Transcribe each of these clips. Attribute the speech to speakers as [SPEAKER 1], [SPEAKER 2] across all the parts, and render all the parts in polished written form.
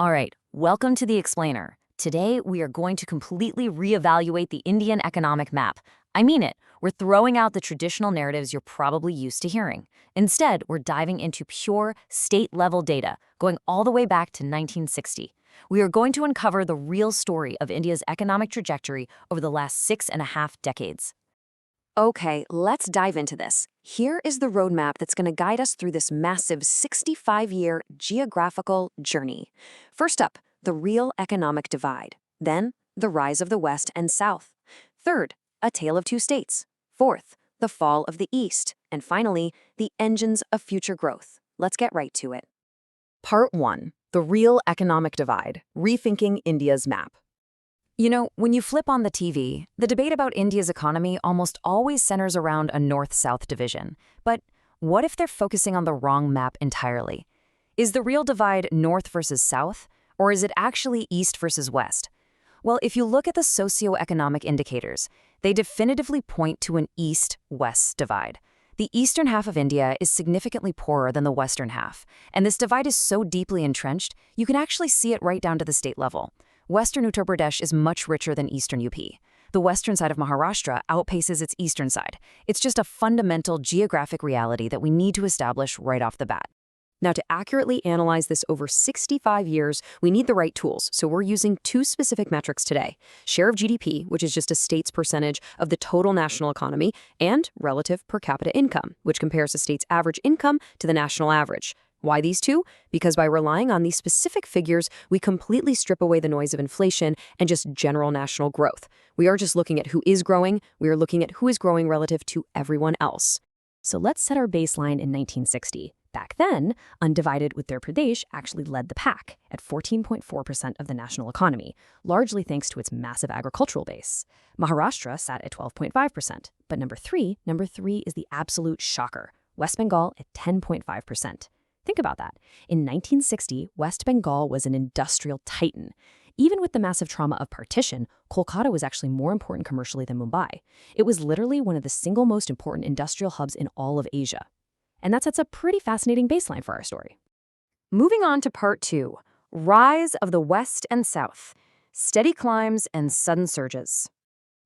[SPEAKER 1] All right, welcome to The Explainer. Today, we are going to completely reevaluate the Indian economic map. I mean it, we're throwing out the traditional narratives you're probably used to hearing. Instead, we're diving into pure, state-level data, going all the way back to 1960. We are going to uncover the real story of India's economic trajectory over the last 6.5 decades. Okay, let's dive into this. Here is the roadmap that's going to guide us through this massive 65-year geographical journey. First up, the real economic divide. Then, the rise of the West and South. Third, a tale of two states. Fourth, the fall of the East. And finally, the engines of future growth. Let's get right to it. Part 1. The real economic divide. Rethinking India's map. You know, when you flip on the TV, the debate about India's economy almost always centers around a north-south division. But what if they're focusing on the wrong map entirely? Is the real divide north versus south, or is it actually east versus west? Well, if you look at the socioeconomic indicators, they definitively point to an east-west divide. The eastern half of India is significantly poorer than the western half, and this divide is so deeply entrenched, you can actually see it right down to the state level. Western Uttar Pradesh is much richer than eastern UP. The western side of Maharashtra outpaces its eastern side. It's just a fundamental geographic reality that we need to establish right off the bat. Now, to accurately analyze this over 65 years, we need the right tools, so we're using two specific metrics today: share of GDP, which is just a state's percentage of the total national economy, and relative per capita income, which compares a state's average income to the national average. Why these two? Because by relying on these specific figures, we completely strip away the noise of inflation and just general national growth. We are just looking at who is growing, we are looking at who is growing relative to everyone else. So let's set our baseline in 1960. Back then, undivided Uttar Pradesh actually led the pack at 14.4% of the national economy, largely thanks to its massive agricultural base. Maharashtra sat at 12.5%, but number three is the absolute shocker: West Bengal at 10.5%. Think about that. In 1960, West Bengal was an industrial titan. Even with the massive trauma of partition, Kolkata was actually more important commercially than Mumbai. It was literally one of the single most important industrial hubs in all of Asia. And that sets a pretty fascinating baseline for our story. Moving on to part 2, rise of the West and South, steady climbs and sudden surges.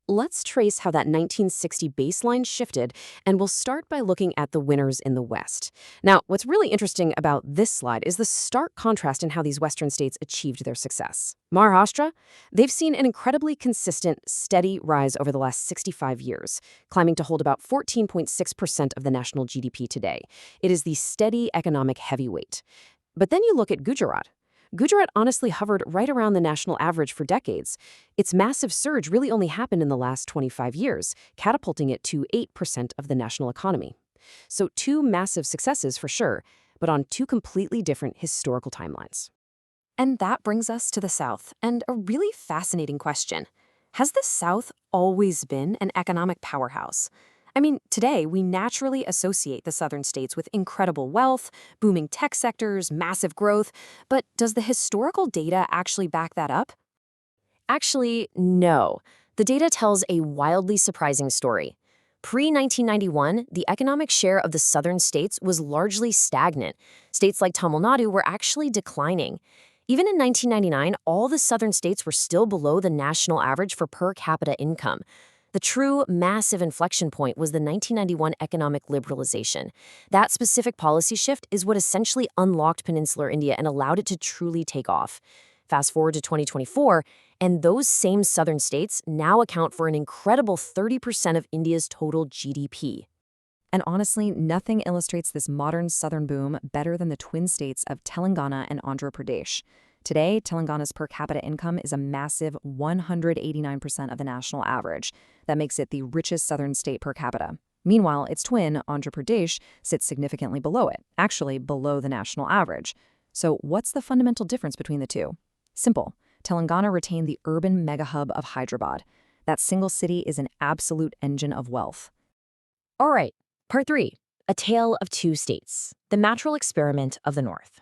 [SPEAKER 1] Let's trace how that 1960 baseline shifted, and we'll start by looking at the winners in the West. Now, what's really interesting about this slide is the stark contrast in how these Western states achieved their success. Maharashtra, they've seen an incredibly consistent, steady rise over the last 65 years, climbing to hold about 14.6% of the national GDP today. It is the steady economic heavyweight. But then you look at Gujarat. Gujarat honestly hovered right around the national average for decades. Its massive surge really only happened in the last 25 years, catapulting it to 8% of the national economy. So two massive successes for sure, but on two completely different historical timelines. And that brings us to the South, and a really fascinating question. Has the South always been an economic powerhouse? I mean, today, we naturally associate the southern states with incredible wealth, booming tech sectors, massive growth, but does the historical data actually back that up? Actually, no. The data tells a wildly surprising story. Pre-1991, the economic share of the southern states was largely stagnant. States like Tamil Nadu were actually declining. Even in 1999, all the southern states were still below the national average for per capita income. The true massive inflection point was the 1991 economic liberalisation. That specific policy shift is what essentially unlocked peninsular India and allowed it to truly take off. Fast forward to 2024, and those same southern states now account for an incredible 30% of India's total GDP. And honestly, nothing illustrates this modern southern boom better than the twin states of Telangana and Andhra Pradesh. Today, Telangana's per capita income is a massive 189% of the national average. That makes it the richest southern state per capita. Meanwhile, its twin, Andhra Pradesh, sits significantly below it, actually below the national average. So what's the fundamental difference between the two? Simple. Telangana retained the urban megahub of Hyderabad. That single city is an absolute engine of wealth. All right, part 3, a tale of two states, the natural experiment of the North.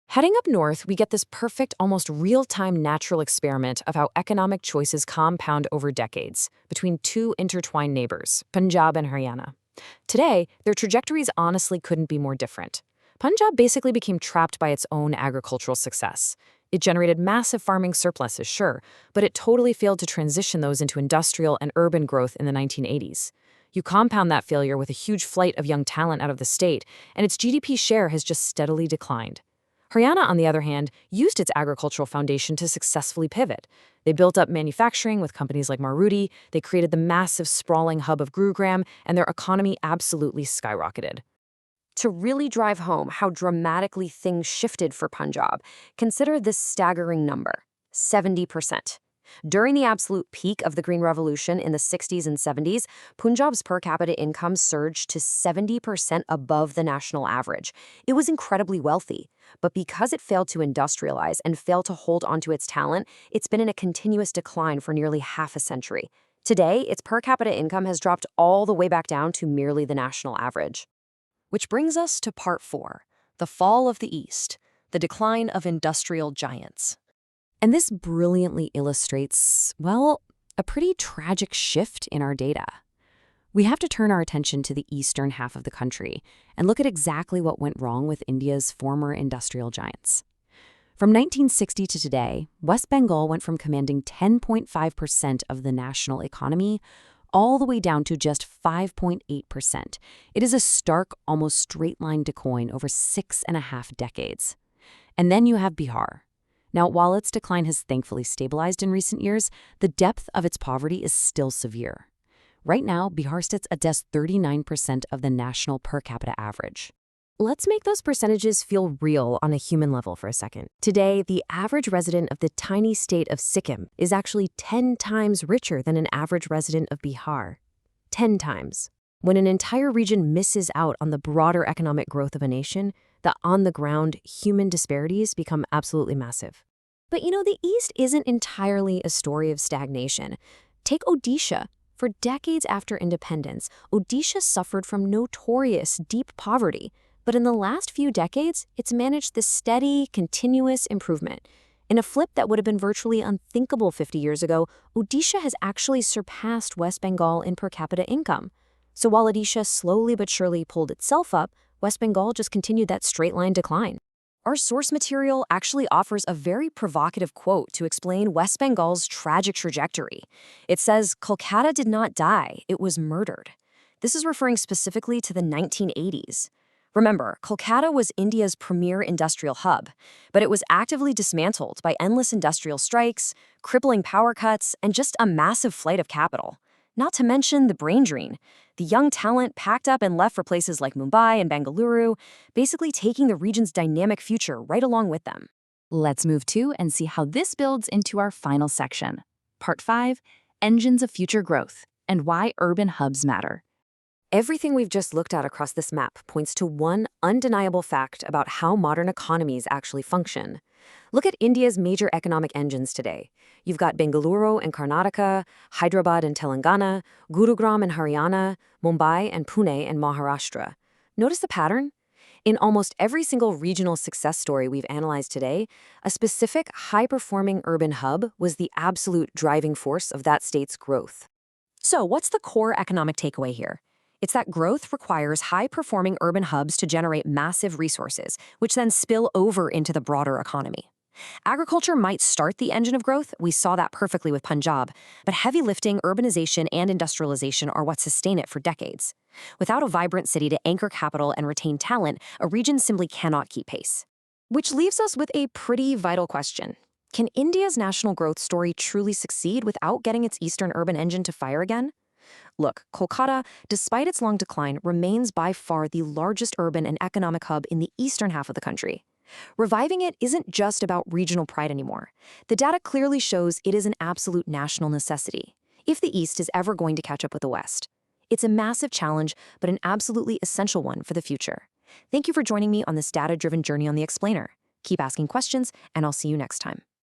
[SPEAKER 1] Heading up north, we get this perfect, almost real-time natural experiment of how economic choices compound over decades between two intertwined neighbors, Punjab and Haryana. Today, their trajectories honestly couldn't be more different. Punjab basically became trapped by its own agricultural success. It generated massive farming surpluses, sure, but it totally failed to transition those into industrial and urban growth in the 1980s. You compound that failure with a huge flight of young talent out of the state, and its GDP share has just steadily declined. Haryana, on the other hand, used its agricultural foundation to successfully pivot. They built up manufacturing with companies like Maruti, they created the massive sprawling hub of Gurugram, and their economy absolutely skyrocketed. To really drive home how dramatically things shifted for Punjab, consider this staggering number: 70%. During the absolute peak of the Green Revolution in the 60s and 70s, Punjab's per capita income surged to 70% above the national average. It was incredibly wealthy, but because it failed to industrialize and failed to hold onto its talent, it's been in a continuous decline for nearly half a century. Today, its per capita income has dropped all the way back down to merely the national average. Which brings us to part 4, the fall of the East, the decline of industrial giants. And this brilliantly illustrates, well, a pretty tragic shift in our data. We have to turn our attention to the eastern half of the country and look at exactly what went wrong with India's former industrial giants. From 1960 to today, West Bengal went from commanding 10.5% of the national economy all the way down to just 5.8%. It is a stark, almost straight-line decline over 6.5 decades. And then you have Bihar. Now, while its decline has thankfully stabilized in recent years, the depth of its poverty is still severe. Right now, Bihar sits at just 39% of the national per capita average. Let's make those percentages feel real on a human level for a second. Today, the average resident of the tiny state of Sikkim is actually 10 times richer than an average resident of Bihar. 10 times. When an entire region misses out on the broader economic growth of a nation, the on-the-ground human disparities become absolutely massive. But the East isn't entirely a story of stagnation. Take Odisha. For decades after independence, Odisha suffered from notorious deep poverty. But in the last few decades, it's managed this steady, continuous improvement. In a flip that would have been virtually unthinkable 50 years ago, Odisha has actually surpassed West Bengal in per capita income. So while Odisha slowly but surely pulled itself up, West Bengal just continued that straight-line decline. Our source material actually offers a very provocative quote to explain West Bengal's tragic trajectory. It says, "Kolkata did not die, it was murdered." This is referring specifically to the 1980s. Remember, Kolkata was India's premier industrial hub, but it was actively dismantled by endless industrial strikes, crippling power cuts, and just a massive flight of capital. Not to mention the brain drain. The young talent packed up and left for places like Mumbai and Bengaluru, basically taking the region's dynamic future right along with them. Let's move to and see how this builds into our final section. Part 5, Engines of Future Growth, and Why Urban Hubs Matter. Everything we've just looked at across this map points to one undeniable fact about how modern economies actually function. Look at India's major economic engines today. You've got Bengaluru and Karnataka, Hyderabad and Telangana, Gurugram and Haryana, Mumbai and Pune and Maharashtra. Notice the pattern? In almost every single regional success story we've analyzed today, a specific high-performing urban hub was the absolute driving force of that state's growth. So what's the core economic takeaway here? It's that growth requires high-performing urban hubs to generate massive resources, which then spill over into the broader economy. Agriculture might start the engine of growth, we saw that perfectly with Punjab, but heavy lifting, urbanization, and industrialization are what sustain it for decades. Without a vibrant city to anchor capital and retain talent, a region simply cannot keep pace. Which leaves us with a pretty vital question. Can India's national growth story truly succeed without getting its eastern urban engine to fire again? Look, Kolkata, despite its long decline, remains by far the largest urban and economic hub in the eastern half of the country. Reviving it isn't just about regional pride anymore. The data clearly shows it is an absolute national necessity, if the East is ever going to catch up with the West. It's a massive challenge, but an absolutely essential one for the future. Thank you for joining me on this data-driven journey on The Explainer. Keep asking questions, and I'll see you next time.